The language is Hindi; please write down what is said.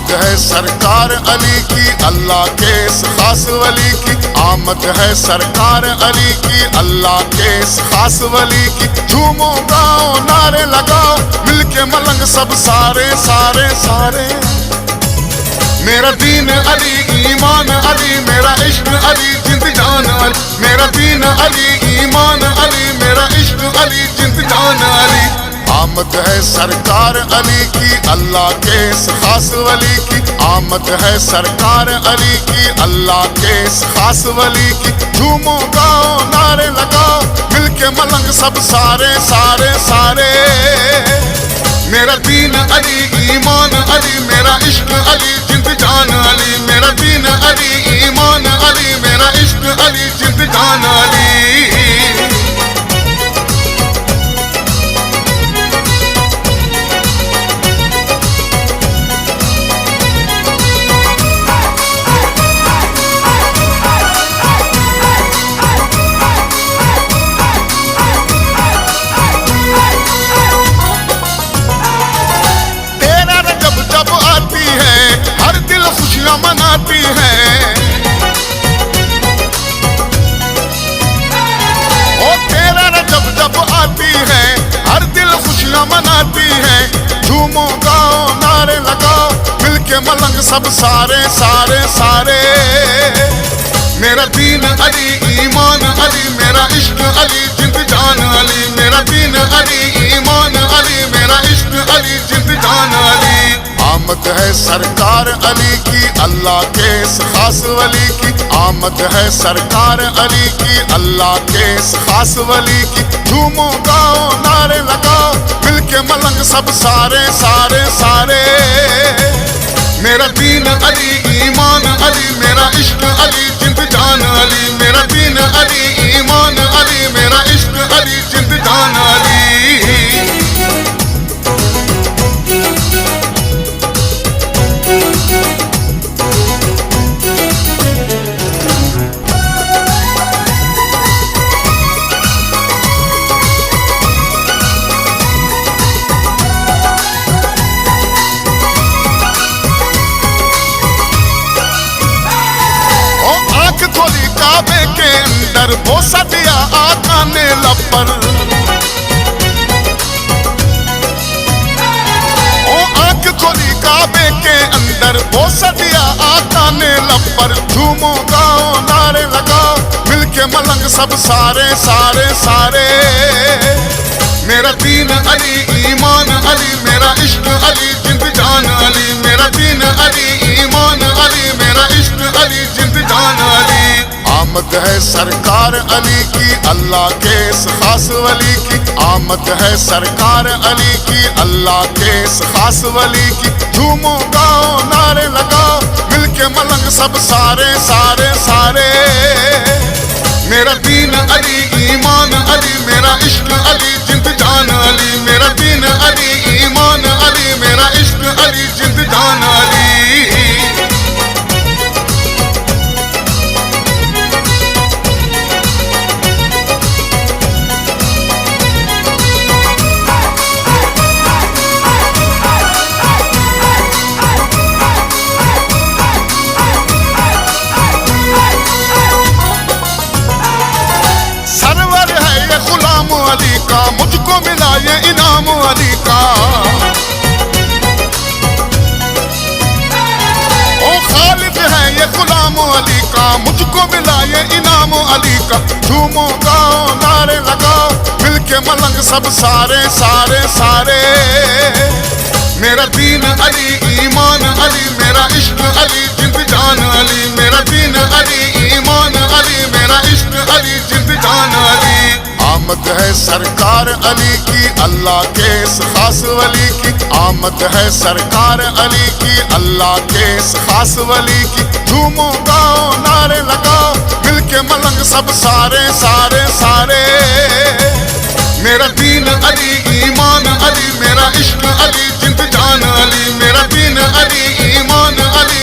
आमद है सरकार अली की, अल्लाह के इस खास वली की। आमद है सरकार अली की, अल्लाह के इस खास वली की। झूमो गाओ नारे लगाओ, मिलके मलंग सब सारे सारे सारे। मेरा दीन अली, ईमान अली, मेरा इश्क अली, जिंद जान अली। मेरा दीन अली, ईमान अली, मेरा इश्क अली, जिंद जान अली। आमद है सरकार अली की, अल्लाह के इस खास वली की। आमद है सरकार अली की, अल्लाह के इस खास वली की। झूमो गाओ नारे लगाओ, मिलके मलंग सब सारे सारे सारे। मेरा दीन अली, ईमान अली, मेरा इश्क अली, जिंद जान अली। मेरा दीन अली, ईमान अली, मेरा इश्क अली, जिंद जान अली। मनाती है ओ तेरा रजब जब आती है, हर दिल खुशियां मनाती है। झूमो गाओ नारे लगाओ, मिलके मलंग सब सारे सारे सारे। मेरा दीन अली, ईमान अली, मेरा इश्क अली, जिंद जान अली। मेरा दीन अली, ईमान अली, मेरा इश्क अली, जिंद जान अली। आमद है सरकार अली की, अल्लाह के इस खास वली की। आमद है सरकार अली की, अल्लाह के इस खास वली की। झूमो गाओ नारे लगाओ, मिलके मलंग सब सारे सारे सारे। मेरा दीन अली, ईमान अली, मेरा इश्क अली, जिंद जान अली। मेरा दीन अली, ईमान अली, मेरा इश्क अली, जिंद जान अली। खोली काबे के अंदर, बोसा दिया आका ने लब पर। ओ आंख खोली काबे के अंदर, बोसा दिया आका ने लब पर। झूमो गाओ नारे लगाओ, मिलके मलंग सब सारे सारे सारे। मेरा दीन अली, ईमान अली, मेरा इश्क अली, जिंद जान अली। मेरा दीन अली, ईमान अली, मेरा इश्क अली, जिंद जान अली। आमद है सरकार अली की, अल्लाह के इस खास वली की। आमद है सरकार अली की, अल्लाह के इस खास वली की। झूमो गाओ नारे लगाओ, मिलके मलंग सब सारे सारे सारे। मेरा दीन अली, ईमान अली, मेरा इश्क अली, जिंद जान अली। मेरा दीन अली, ईमान अली, मेरा इश्क अली, जिंद जान अली। अली का मुझको मिला ये इनाम अली का। ओ खालिद है ये गुलाम अली का, मुझको मिला ये इनाम अली का। झूमो गाओ नारे लगाओ, मिलके मलंग सब सारे सारे सारे। मेरा दीन अली, ईमान अली, मेरा इश्क अली, जिंद जान अली। मेरा दीन अली, ईमान अली, मेरा इश्क अली, जिंद जान अली। आमद है सरकार अली की, अल्लाह के इस खास वली की। आमद है सरकार अली की, अल्लाह के इस खास वली की। झूमो गाओ नारे लगाओ, मिलके मलंग सब सारे सारे सारे।